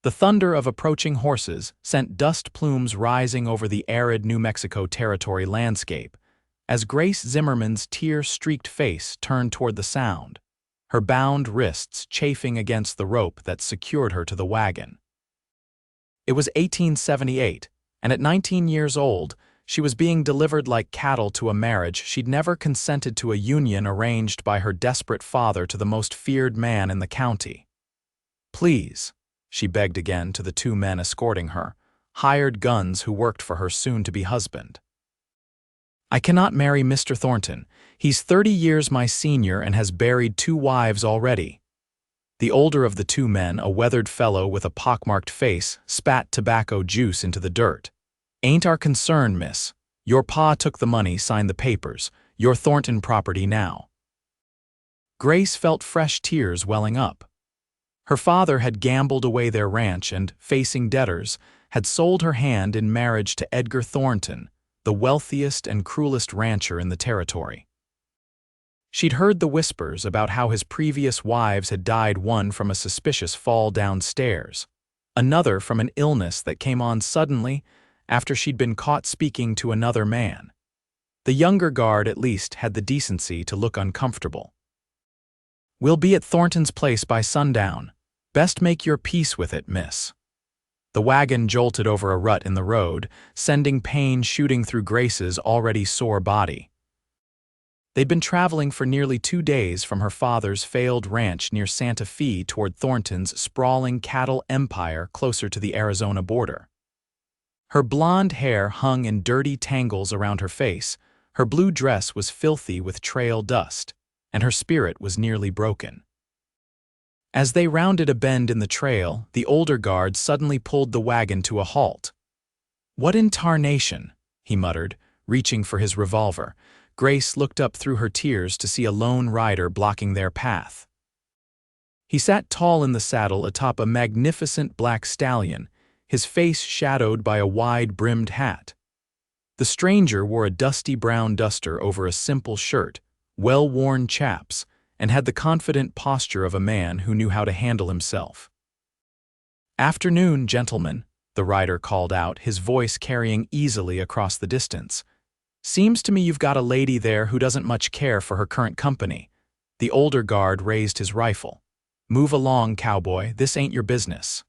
The thunder of approaching horses sent dust plumes rising over the arid New Mexico Territory landscape as Grace Zimmerman's tear-streaked face turned toward the sound, her bound wrists chafing against the rope that secured her to the wagon. It was 1878, and at 19 years old, she was being delivered like cattle to a marriage she'd never consented to, a union arranged by her desperate father to the most feared man in the county. "Please," she begged again to the two men escorting her, hired guns who worked for her soon-to-be husband. "I cannot marry Mr. Thornton. He's 30 years my senior and has buried 2 wives already." The older of the two men, a weathered fellow with a pockmarked face, spat tobacco juice into the dirt. "Ain't our concern, miss. Your pa took the money, signed the papers. Your Thornton property now." Grace felt fresh tears welling up. Her father had gambled away their ranch and, facing debtors, had sold her hand in marriage to Edgar Thornton, the wealthiest and cruelest rancher in the territory. She'd heard the whispers about how his previous wives had died, one from a suspicious fall downstairs, another from an illness that came on suddenly after she'd been caught speaking to another man. The younger guard at least had the decency to look uncomfortable. "We'll be at Thornton's place by sundown. Best make your peace with it, miss." The wagon jolted over a rut in the road, sending pain shooting through Grace's already sore body. They'd been traveling for nearly 2 days from her father's failed ranch near Santa Fe toward Thornton's sprawling cattle empire closer to the Arizona border. Her blonde hair hung in dirty tangles around her face, her blue dress was filthy with trail dust, and her spirit was nearly broken. As they rounded a bend in the trail, the older guard suddenly pulled the wagon to a halt. "What in tarnation?" he muttered, reaching for his revolver. Grace looked up through her tears to see a lone rider blocking their path. He sat tall in the saddle atop a magnificent black stallion, his face shadowed by a wide-brimmed hat. The stranger wore a dusty brown duster over a simple shirt, well-worn chaps, and had the confident posture of a man who knew how to handle himself. "Afternoon, gentlemen," the rider called out, his voice carrying easily across the distance. "Seems to me you've got a lady there who doesn't much care for her current company." The older guard raised his rifle. "Move along, cowboy, this ain't your business."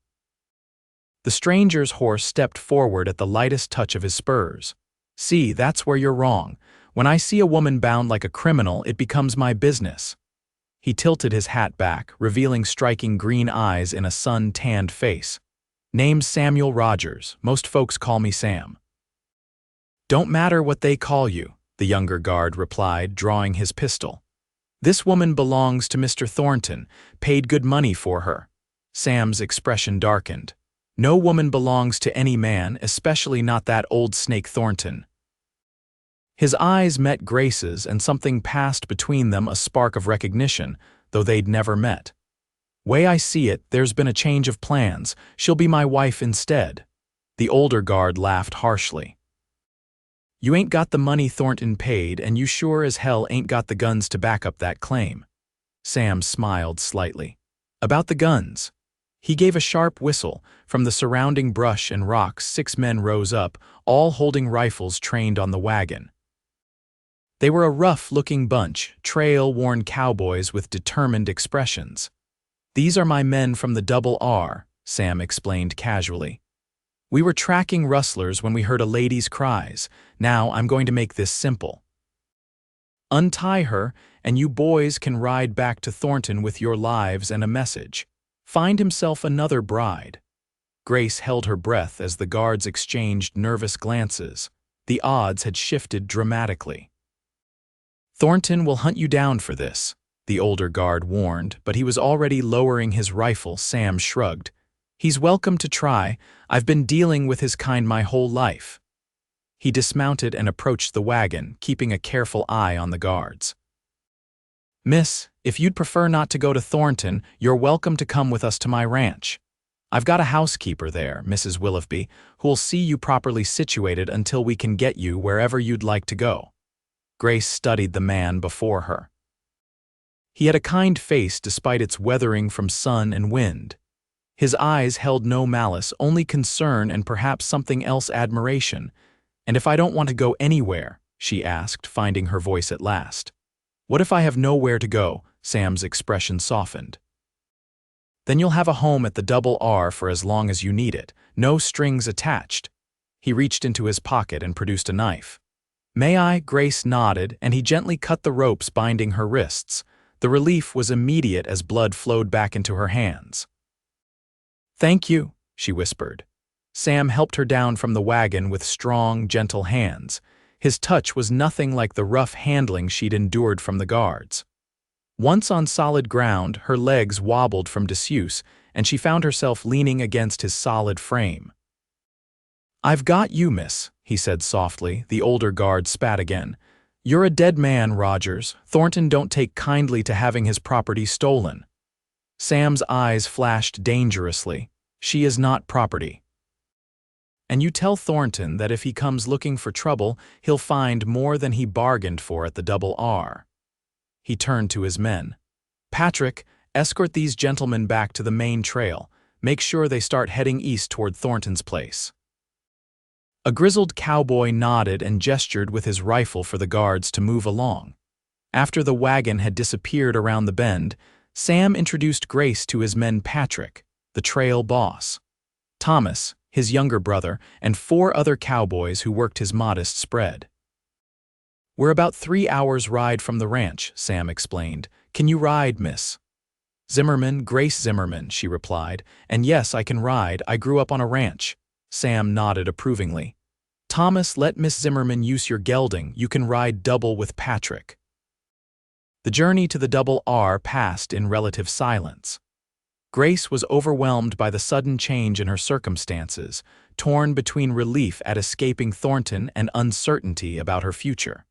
The stranger's horse stepped forward at the lightest touch of his spurs. "See, that's where you're wrong. When I see a woman bound like a criminal, it becomes my business." He tilted his hat back, revealing striking green eyes in a sun-tanned face. "Name's Samuel Rogers. Most folks call me Sam." "Don't matter what they call you," the younger guard replied, drawing his pistol. "This woman belongs to Mr. Thornton, paid good money for her." Sam's expression darkened. "No woman belongs to any man, especially not that old snake Thornton." His eyes met Grace's, and something passed between them, a spark of recognition, though they'd never met. "Way I see it, there's been a change of plans. She'll be my wife instead." The older guard laughed harshly. "You ain't got the money Thornton paid, and you sure as hell ain't got the guns to back up that claim." Sam smiled slightly. "About the guns." He gave a sharp whistle. From the surrounding brush and rocks, 6 men rose up, all holding rifles trained on the wagon. They were a rough-looking bunch, trail-worn cowboys with determined expressions. "These are my men from the Double R," Sam explained casually. "We were tracking rustlers when we heard a lady's cries. Now I'm going to make this simple. Untie her, and you boys can ride back to Thornton with your lives and a message. Find himself another bride." Grace held her breath as the guards exchanged nervous glances. The odds had shifted dramatically. "Thornton will hunt you down for this," the older guard warned, but he was already lowering his rifle. Sam shrugged. "He's welcome to try. I've been dealing with his kind my whole life." He dismounted and approached the wagon, keeping a careful eye on the guards. "Miss, if you'd prefer not to go to Thornton, you're welcome to come with us to my ranch. I've got a housekeeper there, Mrs. Willoughby, who'll see you properly situated until we can get you wherever you'd like to go." Grace studied the man before her. He had a kind face despite its weathering from sun and wind. His eyes held no malice, only concern and perhaps something else, admiration. "And if I don't want to go anywhere?" she asked, finding her voice at last. "What if I have nowhere to go?" Sam's expression softened. "Then you'll have a home at the Double R for as long as you need it, no strings attached." He reached into his pocket and produced a knife. "May I?" Grace nodded, and he gently cut the ropes binding her wrists. The relief was immediate as blood flowed back into her hands. "Thank you," she whispered. Sam helped her down from the wagon with strong, gentle hands. His touch was nothing like the rough handling she'd endured from the guards. Once on solid ground, her legs wobbled from disuse, and she found herself leaning against his solid frame. "I've got you, miss," he said softly. The older guard spat again. "You're a dead man, Rogers. Thornton don't take kindly to having his property stolen." Sam's eyes flashed dangerously. "She is not property. And you tell Thornton that if he comes looking for trouble, he'll find more than he bargained for at the Double R." He turned to his men. "Patrick, escort these gentlemen back to the main trail. Make sure they start heading east toward Thornton's place." A grizzled cowboy nodded and gestured with his rifle for the guards to move along. After the wagon had disappeared around the bend, Sam introduced Grace to his men: Patrick, the trail boss; Thomas, his younger brother, and 4 other cowboys who worked his modest spread. "We're about 3 hours' ride from the ranch," Sam explained. "Can you ride, miss?" "Zimmerman, Grace Zimmerman," she replied. "And yes, I can ride. I grew up on a ranch." Sam nodded approvingly. "Thomas, let Miss Zimmerman use your gelding. You can ride double with Patrick." The journey to the Double R passed in relative silence. Grace was overwhelmed by the sudden change in her circumstances, torn between relief at escaping Thornton and uncertainty about her future.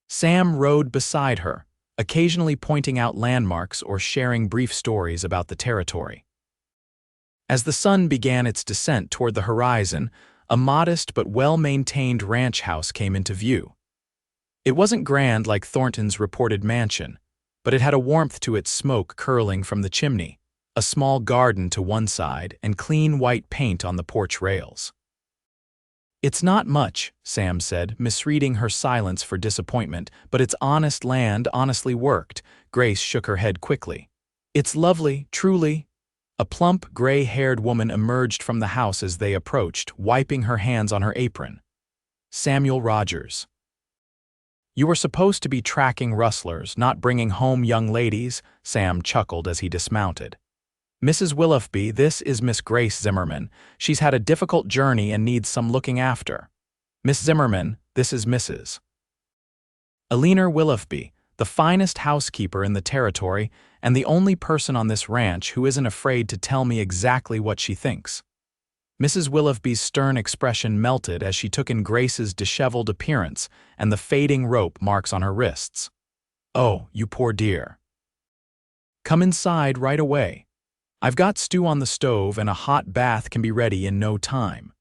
Sam rode beside her, occasionally pointing out landmarks or sharing brief stories about the territory. As the sun began its descent toward the horizon, a modest but well-maintained ranch house came into view. It wasn't grand like Thornton's reported mansion, but it had a warmth to its smoke curling from the chimney, a small garden to one side, and clean white paint on the porch rails. "It's not much," Sam said, misreading her silence for disappointment, "but it's honest land, honestly worked." Grace shook her head quickly. "It's lovely, truly." A plump, gray-haired woman emerged from the house as they approached, wiping her hands on her apron. "Samuel Rogers." "You were supposed to be tracking rustlers, not bringing home young ladies," Sam chuckled as he dismounted. "Mrs. Willoughby, this is Miss Grace Zimmerman. She's had a difficult journey and needs some looking after. Miss Zimmerman, this is Mrs. Eleanor Willoughby, the finest housekeeper in the territory and the only person on this ranch who isn't afraid to tell me exactly what she thinks." Mrs. Willoughby's stern expression melted as she took in Grace's disheveled appearance and the fading rope marks on her wrists. "Oh, you poor dear. Come inside right away. I've got stew on the stove and a hot bath can be ready in no time."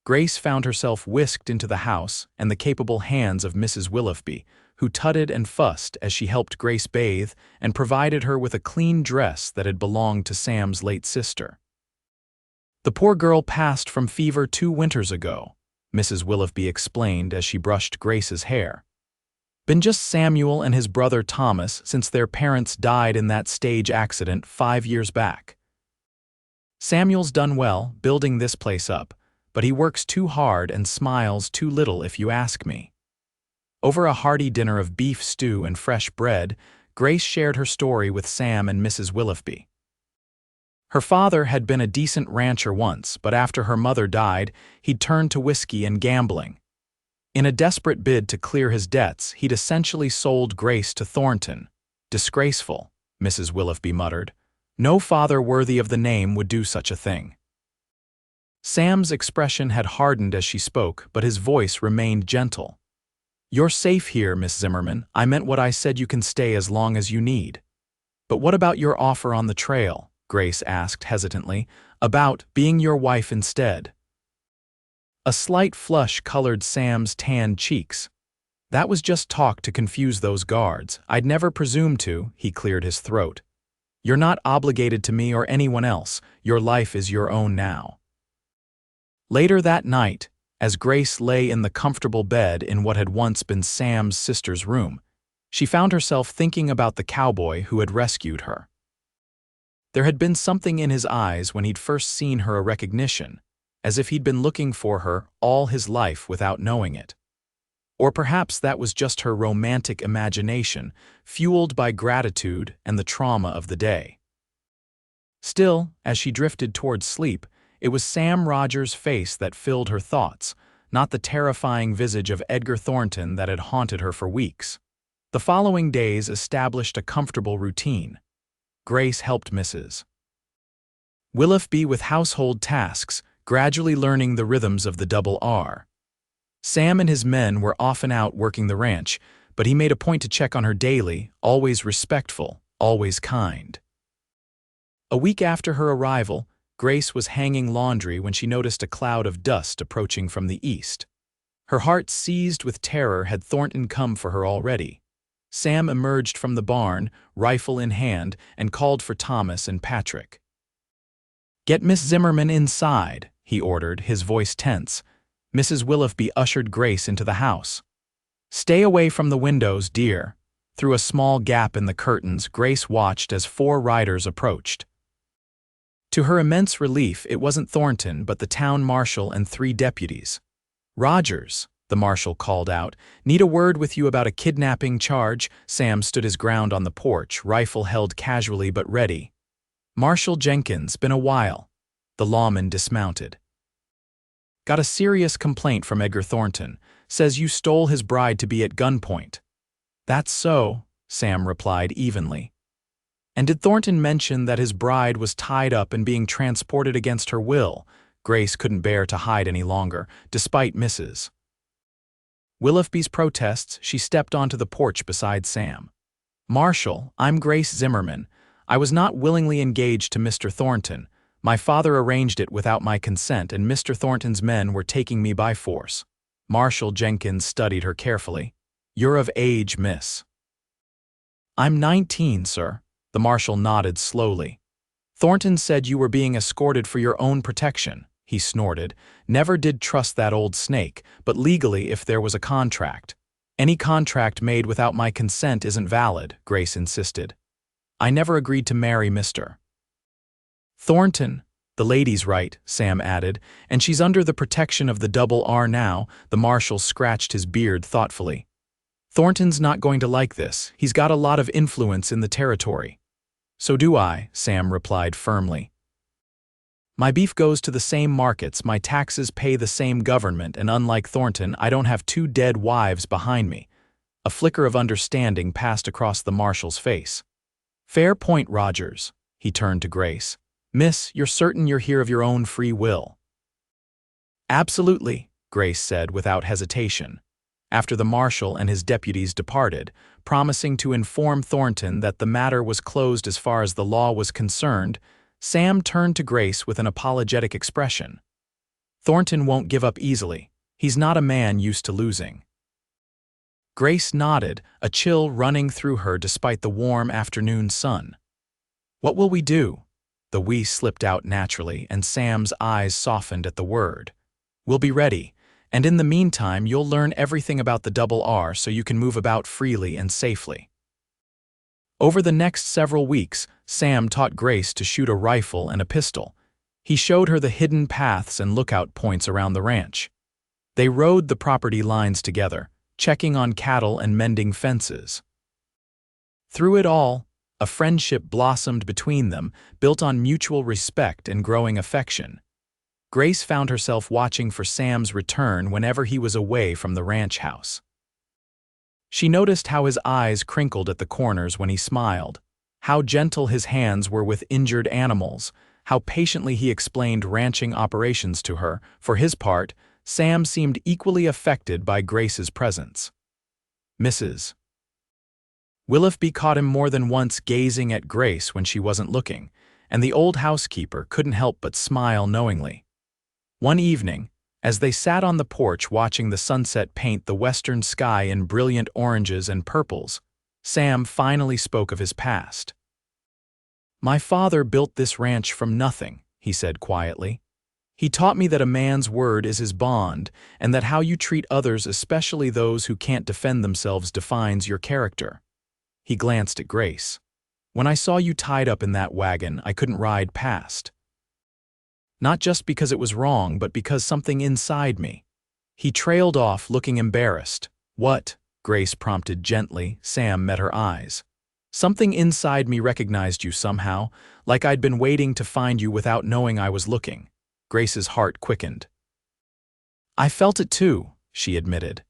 Grace found herself whisked into the house and the capable hands of Mrs. Willoughby, who tutted and fussed as she helped Grace bathe and provided her with a clean dress that had belonged to Sam's late sister. "The poor girl passed from fever 2 winters ago," Mrs. Willoughby explained as she brushed Grace's hair. "Been just Samuel and his brother Thomas since their parents died in that stage accident 5 years back. Samuel's done well, building this place up, but he works too hard and smiles too little if you ask me." Over a hearty dinner of beef stew and fresh bread, Grace shared her story with Sam and Mrs. Willoughby. Her father had been a decent rancher once, but after her mother died, he'd turned to whiskey and gambling. In a desperate bid to clear his debts, he'd essentially sold Grace to Thornton. "Disgraceful," Mrs. Willoughby muttered. "No father worthy of the name would do such a thing." Sam's expression had hardened as she spoke, but his voice remained gentle. "You're safe here, Miss Zimmerman. I meant what I said. You can stay as long as you need." "But what about your offer on the trail?" Grace asked hesitantly. "About being your wife instead." A slight flush colored Sam's tanned cheeks. "That was just talk to confuse those guards. I'd never presumed to," he cleared his throat. You're not obligated to me or anyone else. Your life is your own now." Later that night, as Grace lay in the comfortable bed in what had once been Sam's sister's room, she found herself thinking about the cowboy who had rescued her. There had been something in his eyes when he'd first seen her, a recognition, as if he'd been looking for her all his life without knowing it. Or perhaps that was just her romantic imagination, fueled by gratitude and the trauma of the day. Still, as she drifted towards sleep, it was Sam Rogers' face that filled her thoughts, not the terrifying visage of Edgar Thornton that had haunted her for weeks. The following days established a comfortable routine. Grace helped Mrs. Willoughby with household tasks, gradually learning the rhythms of the double R. Sam and his men were often out working the ranch, but he made a point to check on her daily, always respectful, always kind. A week after her arrival, Grace was hanging laundry when she noticed a cloud of dust approaching from the east. Her heart seized with terror. Had Thornton come for her already? Sam emerged from the barn, rifle in hand, and called for Thomas and Patrick. "Get Miss Zimmerman inside," he ordered, his voice tense. Mrs. Willoughby ushered Grace into the house. "Stay away from the windows, dear." Through a small gap in the curtains, Grace watched as 4 riders approached. To her immense relief, it wasn't Thornton but the town marshal and 3 deputies. "Rogers," the marshal called out, "need a word with you about a kidnapping charge." Sam stood his ground on the porch, rifle held casually but ready. "Marshal Jenkins, been a while." The lawman dismounted. "Got a serious complaint from Edgar Thornton. Says you stole his bride to be at gunpoint." "That's so," Sam replied evenly. "And did Thornton mention that his bride was tied up and being transported against her will?" Grace couldn't bear to hide any longer, despite Mrs. Willoughby's protests. She stepped onto the porch beside Sam. "Marshal, I'm Grace Zimmerman. I was not willingly engaged to Mr. Thornton. My father arranged it without my consent, and Mr. Thornton's men were taking me by force." Marshal Jenkins studied her carefully. "You're of age, miss." "I'm 19, sir." The marshal nodded slowly. "Thornton said you were being escorted for your own protection," he snorted. "Never did trust that old snake, but legally if there was a contract." "Any contract made without my consent isn't valid," Grace insisted. "I never agreed to marry Mr. Thornton." "The lady's right," Sam added, "and she's under the protection of the double R now." The marshal scratched his beard thoughtfully. "Thornton's not going to like this. He's got a lot of influence in the territory." "So do I," Sam replied firmly. "My beef goes to the same markets, my taxes pay the same government, and unlike Thornton, I don't have 2 dead wives behind me." A flicker of understanding passed across the marshal's face. "Fair point, Rogers." He turned to Grace. "Miss, you're certain you're here of your own free will?" "Absolutely," Grace said without hesitation. After the marshal and his deputies departed, promising to inform Thornton that the matter was closed as far as the law was concerned, Sam turned to Grace with an apologetic expression. "Thornton won't give up easily. He's not a man used to losing." Grace nodded, a chill running through her despite the warm afternoon sun. "What will we do?" The "we" slipped out naturally, and Sam's eyes softened at the word. "We'll be ready, and in the meantime you'll learn everything about the double R so you can move about freely and safely." Over the next several weeks, Sam taught Grace to shoot a rifle and a pistol. He showed her the hidden paths and lookout points around the ranch. They rode the property lines together, checking on cattle and mending fences. Through it all, a friendship blossomed between them, built on mutual respect and growing affection. Grace found herself watching for Sam's return whenever he was away from the ranch house. She noticed how his eyes crinkled at the corners when he smiled, how gentle his hands were with injured animals, how patiently he explained ranching operations to her. For his part, Sam seemed equally affected by Grace's presence. Mrs. Willoughby caught him more than once gazing at Grace when she wasn't looking, and the old housekeeper couldn't help but smile knowingly. One evening, as they sat on the porch watching the sunset paint the western sky in brilliant oranges and purples, Sam finally spoke of his past. "My father built this ranch from nothing," he said quietly. "He taught me that a man's word is his bond, and that how you treat others, especially those who can't defend themselves, defines your character." He glanced at Grace. "When I saw you tied up in that wagon, I couldn't ride past. Not just because it was wrong, but because something inside me." He trailed off, looking embarrassed. "What?" Grace prompted gently. Sam met her eyes. "Something inside me recognized you somehow, like I'd been waiting to find you without knowing I was looking." Grace's heart quickened. "I felt it too," she admitted.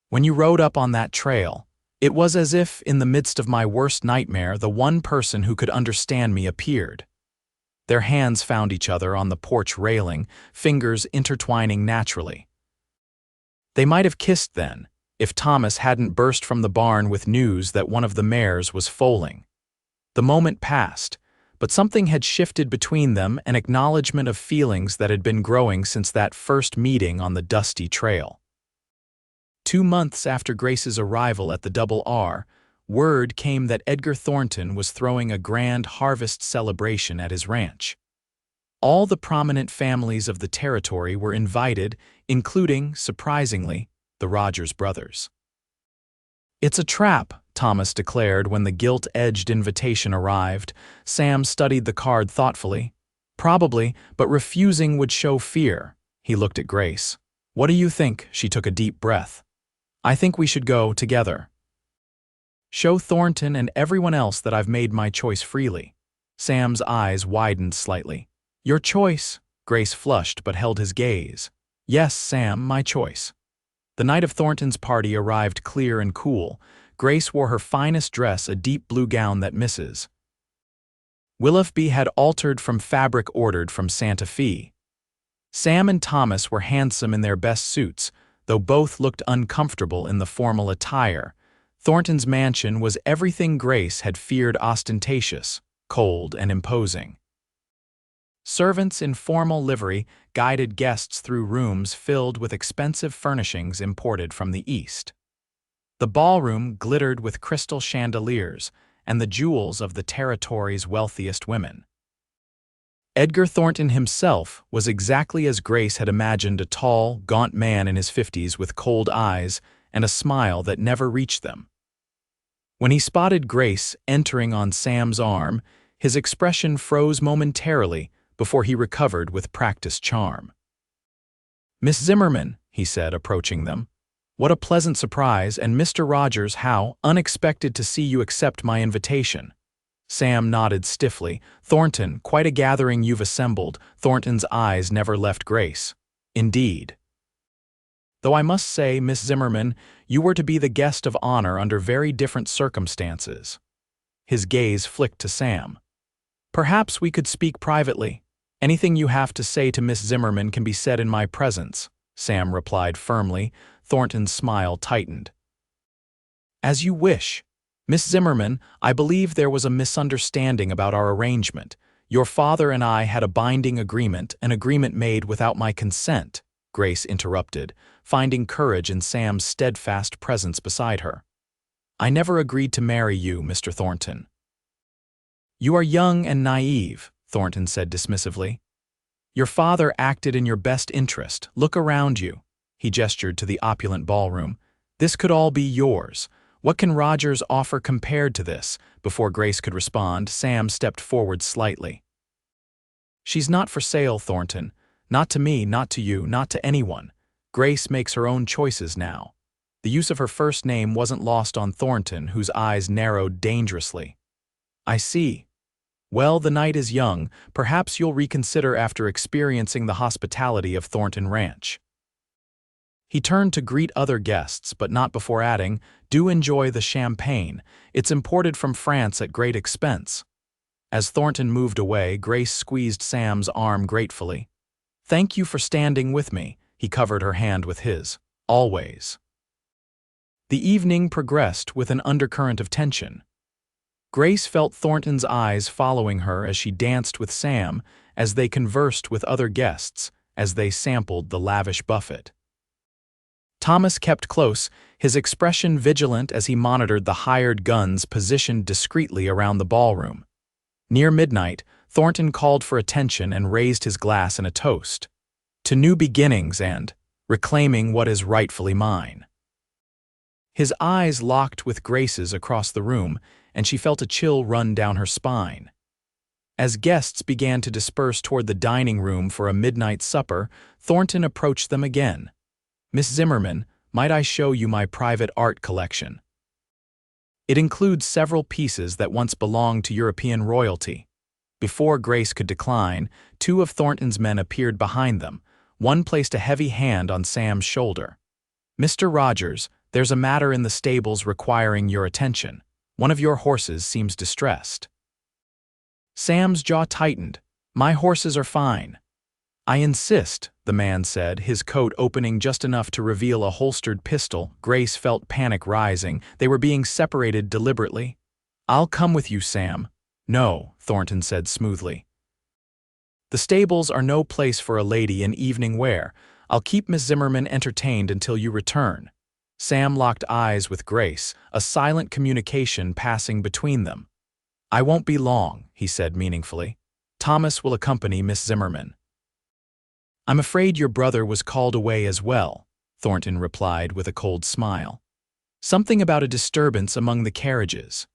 "When you rode up on that trail, it was as if, in the midst of my worst nightmare, the one person who could understand me appeared." Their hands found each other on the porch railing, fingers intertwining naturally. They might have kissed then, if Thomas hadn't burst from the barn with news that one of the mares was foaling. The moment passed, but something had shifted between them, an acknowledgement of feelings that had been growing since that first meeting on the dusty trail. 2 months after Grace's arrival at the Double R, word came that Edgar Thornton was throwing a grand harvest celebration at his ranch. All the prominent families of the territory were invited, including, surprisingly, the Rogers brothers. "It's a trap," Thomas declared when the gilt-edged invitation arrived. Sam studied the card thoughtfully. "Probably, but refusing would show fear." He looked at Grace. "What do you think?" She took a deep breath. "I think we should go together. Show Thornton and everyone else that I've made my choice freely." Sam's eyes widened slightly. "Your choice?" Grace flushed but held his gaze. "Yes, Sam, my choice." The night of Thornton's party arrived clear and cool. Grace wore her finest dress, a deep blue gown that Mrs. Willoughby had altered from fabric ordered from Santa Fe. Sam and Thomas were handsome in their best suits, though both looked uncomfortable in the formal attire. Thornton's mansion was everything Grace had feared: ostentatious, cold, and imposing. Servants in formal livery guided guests through rooms filled with expensive furnishings imported from the East. The ballroom glittered with crystal chandeliers and the jewels of the territory's wealthiest women. Edgar Thornton himself was exactly as Grace had imagined: a tall, gaunt man in his 50s with cold eyes and a smile that never reached them. When he spotted Grace entering on Sam's arm, his expression froze momentarily before he recovered with practiced charm. "Miss Zimmerman," he said, approaching them. "What a pleasant surprise, and Mr. Rogers, how unexpected to see you accept my invitation." Sam nodded stiffly. "Thornton, quite a gathering you've assembled." Thornton's eyes never left Grace. "Indeed. Though I must say, Miss Zimmerman, you were to be the guest of honor under very different circumstances." His gaze flicked to Sam. "Perhaps we could speak privately. Anything you have to say to Miss Zimmerman can be said in my presence," Sam replied firmly. Thornton's smile tightened. "As you wish. Miss Zimmerman, I believe there was a misunderstanding about our arrangement. Your father and I had a binding agreement, an agreement made without my consent," Grace interrupted, finding courage in Sam's steadfast presence beside her. "I never agreed to marry you, Mr. Thornton." "You are young and naive," Thornton said dismissively. "Your father acted in your best interest. Look around you." He gestured to the opulent ballroom. "This could all be yours. What can Rogers offer compared to this?" Before Grace could respond, Sam stepped forward slightly. "She's not for sale, Thornton. Not to me, not to you, not to anyone. Grace makes her own choices now." The use of her first name wasn't lost on Thornton, whose eyes narrowed dangerously. "I see. Well, the night is young. Perhaps you'll reconsider after experiencing the hospitality of Thornton Ranch." He turned to greet other guests, but not before adding, "Do enjoy the champagne. It's imported from France at great expense." As Thornton moved away, Grace squeezed Sam's arm gratefully. "Thank you for standing with me." He covered her hand with his. "Always." The evening progressed with an undercurrent of tension. Grace felt Thornton's eyes following her as she danced with Sam, as they conversed with other guests, as they sampled the lavish buffet. Thomas kept close, his expression vigilant as he monitored the hired guns positioned discreetly around the ballroom. Near midnight, Thornton called for attention and raised his glass in a toast. To new beginnings and reclaiming what is rightfully mine. His eyes locked with Grace's across the room, and she felt a chill run down her spine. As guests began to disperse toward the dining room for a midnight supper, Thornton approached them again. "Miss Zimmerman, might I show you my private art collection? It includes several pieces that once belonged to European royalty." Before Grace could decline, two of Thornton's men appeared behind them. One placed a heavy hand on Sam's shoulder. "Mr. Rogers, there's a matter in the stables requiring your attention. One of your horses seems distressed." Sam's jaw tightened. "My horses are fine." "I insist," the man said, his coat opening just enough to reveal a holstered pistol. Grace felt panic rising. They were being separated deliberately. "I'll come with you, Sam." "No," Thornton said smoothly. "The stables are no place for a lady in evening wear. I'll keep Miss Zimmerman entertained until you return." Sam locked eyes with Grace, a silent communication passing between them. "I won't be long," he said meaningfully. "Thomas will accompany Miss Zimmerman." "I'm afraid your brother was called away as well," Thornton replied with a cold smile. "Something about a disturbance among the carriages."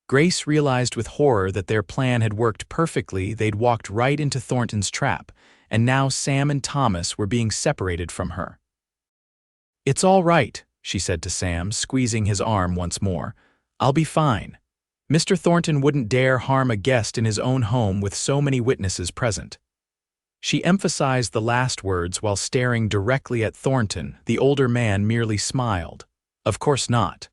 Grace realized with horror that their plan had worked perfectly. They'd walked right into Thornton's trap, and now Sam and Thomas were being separated from her. "It's all right," she said to Sam, squeezing his arm once more. "I'll be fine. Mr. Thornton wouldn't dare harm a guest in his own home with so many witnesses present." She emphasized the last words while staring directly at Thornton. The older man merely smiled. "Of course not.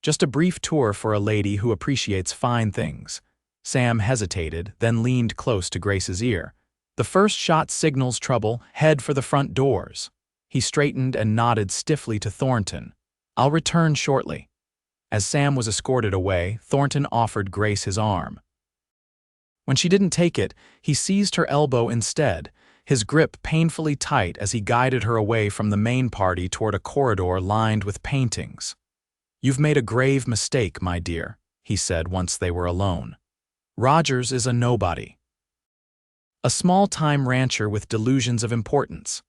Just a brief tour for a lady who appreciates fine things." Sam hesitated, then leaned close to Grace's ear. "The first shot signals trouble. Head for the front doors." He straightened and nodded stiffly to Thornton. "I'll return shortly." As Sam was escorted away, Thornton offered Grace his arm. When she didn't take it, he seized her elbow instead, his grip painfully tight as he guided her away from the main party toward a corridor lined with paintings. "You've made a grave mistake, my dear," he said once they were alone. "Rogers is a nobody. A small-time rancher with delusions of importance."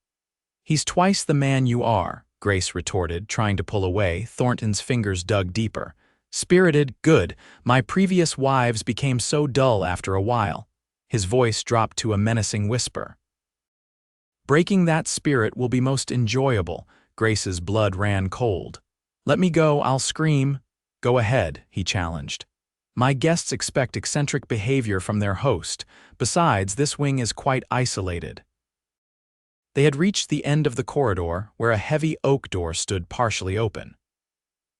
"He's twice the man you are," Grace retorted, trying to pull away. Thornton's fingers dug deeper. "Spirited, good. My previous wives became so dull after a while." His voice dropped to a menacing whisper. "Breaking that spirit will be most enjoyable." Grace's blood ran cold. "Let me go, I'll scream." "Go ahead," he challenged. "My guests expect eccentric behavior from their host. Besides, this wing is quite isolated." They had reached the end of the corridor, where a heavy oak door stood partially open.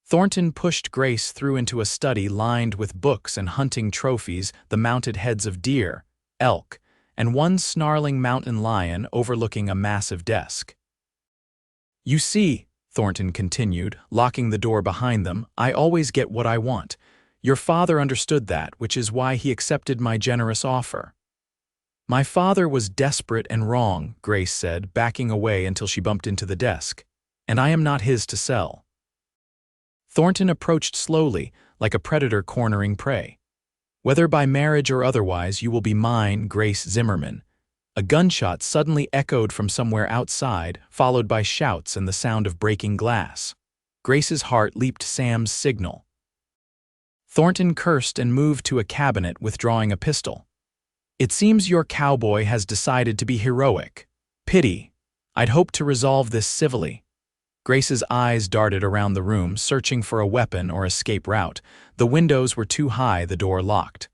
Thornton pushed Grace through into a study lined with books and hunting trophies, the mounted heads of deer, elk, and one snarling mountain lion overlooking a massive desk. "You see," Thornton continued, locking the door behind them, "I always get what I want. Your father understood that, which is why he accepted my generous offer." "My father was desperate and wrong," Grace said, backing away until she bumped into the desk. "And I am not his to sell." Thornton approached slowly, like a predator cornering prey. "Whether by marriage or otherwise, you will be mine, Grace Zimmerman." A gunshot suddenly echoed from somewhere outside, followed by shouts and the sound of breaking glass. Grace's heart leaped Sam's signal. Thornton cursed and moved to a cabinet, withdrawing a pistol. "It seems your cowboy has decided to be heroic. Pity. I'd hoped to resolve this civilly." Grace's eyes darted around the room, searching for a weapon or escape route. The windows were too high, the door locked.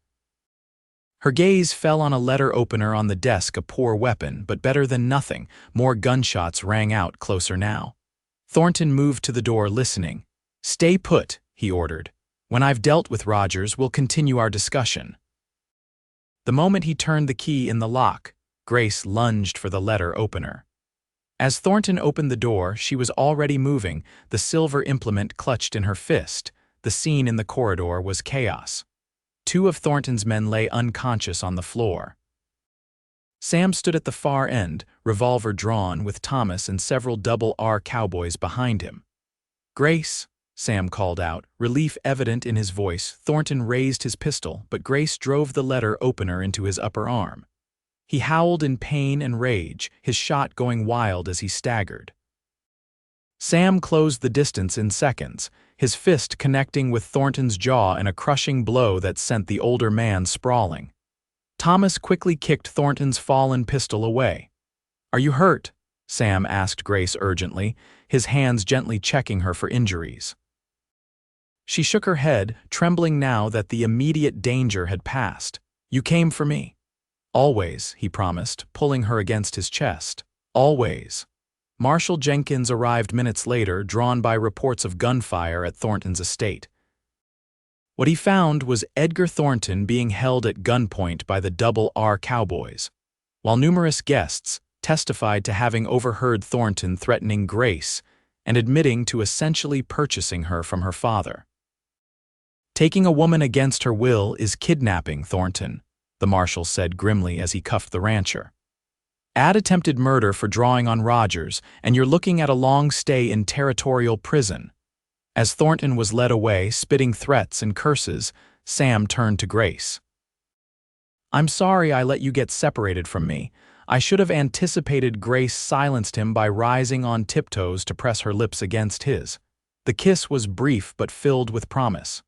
Her gaze fell on a letter opener on the desk, a poor weapon, but better than nothing. More gunshots rang out closer now. Thornton moved to the door, listening. "Stay put," he ordered. "When I've dealt with Rogers, we'll continue our discussion." The moment he turned the key in the lock, Grace lunged for the letter opener. As Thornton opened the door, she was already moving, the silver implement clutched in her fist. The scene in the corridor was chaos. Two of Thornton's men lay unconscious on the floor. Sam stood at the far end, revolver drawn, with Thomas and several double-R cowboys behind him. "Grace," Sam called out, relief evident in his voice. Thornton raised his pistol, but Grace drove the letter opener into his upper arm. He howled in pain and rage, his shot going wild as he staggered. Sam closed the distance in seconds, his fist connecting with Thornton's jaw in a crushing blow that sent the older man sprawling. Thomas quickly kicked Thornton's fallen pistol away. "Are you hurt?" Sam asked Grace urgently, his hands gently checking her for injuries. She shook her head, trembling now that the immediate danger had passed. "You came for me." "Always," he promised, pulling her against his chest. "Always." Marshal Jenkins arrived minutes later, drawn by reports of gunfire at Thornton's estate. What he found was Edgar Thornton being held at gunpoint by the Double R Cowboys, while numerous guests testified to having overheard Thornton threatening Grace and admitting to essentially purchasing her from her father. "Taking a woman against her will is kidnapping, Thornton," the marshal said grimly as he cuffed the rancher. "Add attempted murder for drawing on Rogers, and you're looking at a long stay in territorial prison." As Thornton was led away, spitting threats and curses, Sam turned to Grace. "I'm sorry I let you get separated from me. I should have anticipated." Grace silenced him by rising on tiptoes to press her lips against his. The kiss was brief but filled with promise.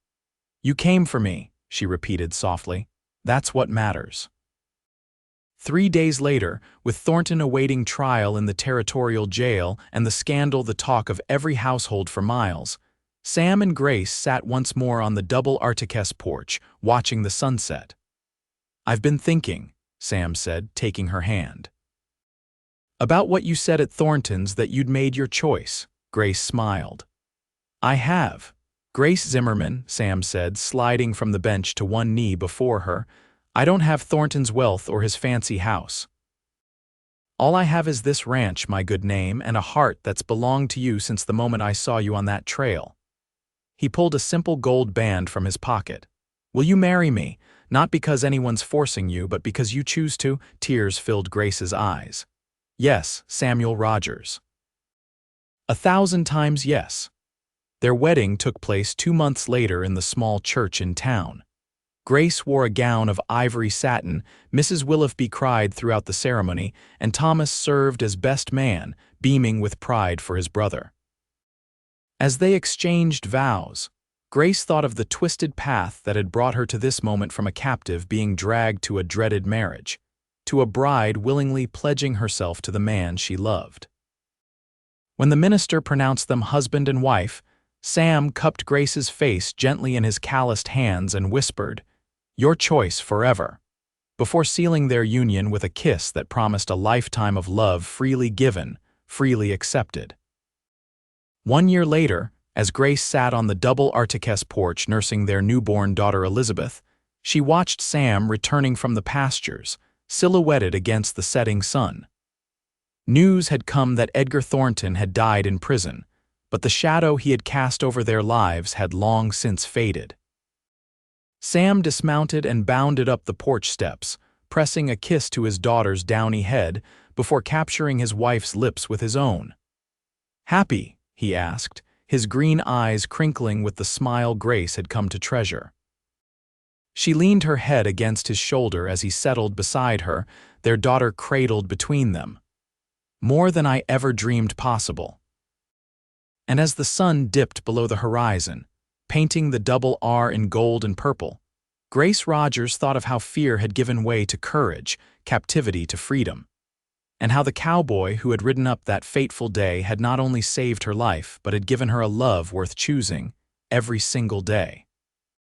"You came for me," she repeated softly. "That's what matters." 3 days later, with Thornton awaiting trial in the territorial jail and the scandal the talk of every household for miles, Sam and Grace sat once more on the Double Artiques porch, watching the sunset. "I've been thinking," Sam said, taking her hand. "About what you said at Thornton's, that you'd made your choice." Grace smiled. "I have." "Grace Zimmerman," Sam said, sliding from the bench to one knee before her, "I don't have Thornton's wealth or his fancy house. All I have is this ranch, my good name, and a heart that's belonged to you since the moment I saw you on that trail." He pulled a simple gold band from his pocket. "Will you marry me? Not because anyone's forcing you, but because you choose to." Tears filled Grace's eyes. "Yes, Samuel Rogers." 1,000 times yes. Their wedding took place 2 months later in the small church in town. Grace wore a gown of ivory satin, Mrs. Willoughby cried throughout the ceremony, and Thomas served as best man, beaming with pride for his brother. As they exchanged vows, Grace thought of the twisted path that had brought her to this moment, from a captive being dragged to a dreaded marriage, to a bride willingly pledging herself to the man she loved. When the minister pronounced them husband and wife, Sam cupped Grace's face gently in his calloused hands and whispered, "Your choice forever," before sealing their union with a kiss that promised a lifetime of love freely given, freely accepted. 1 year later, as Grace sat on the Double Artiques porch nursing their newborn daughter Elizabeth, she watched Sam returning from the pastures, silhouetted against the setting sun. News had come that Edgar Thornton had died in prison, but the shadow he had cast over their lives had long since faded. Sam dismounted and bounded up the porch steps, pressing a kiss to his daughter's downy head before capturing his wife's lips with his own. "Happy?" he asked, his green eyes crinkling with the smile Grace had come to treasure. She leaned her head against his shoulder as he settled beside her, their daughter cradled between them. "More than I ever dreamed possible." And as the sun dipped below the horizon, painting the Double R in gold and purple, Grace Rogers thought of how fear had given way to courage, captivity to freedom, and how the cowboy who had ridden up that fateful day had not only saved her life but had given her a love worth choosing every single day.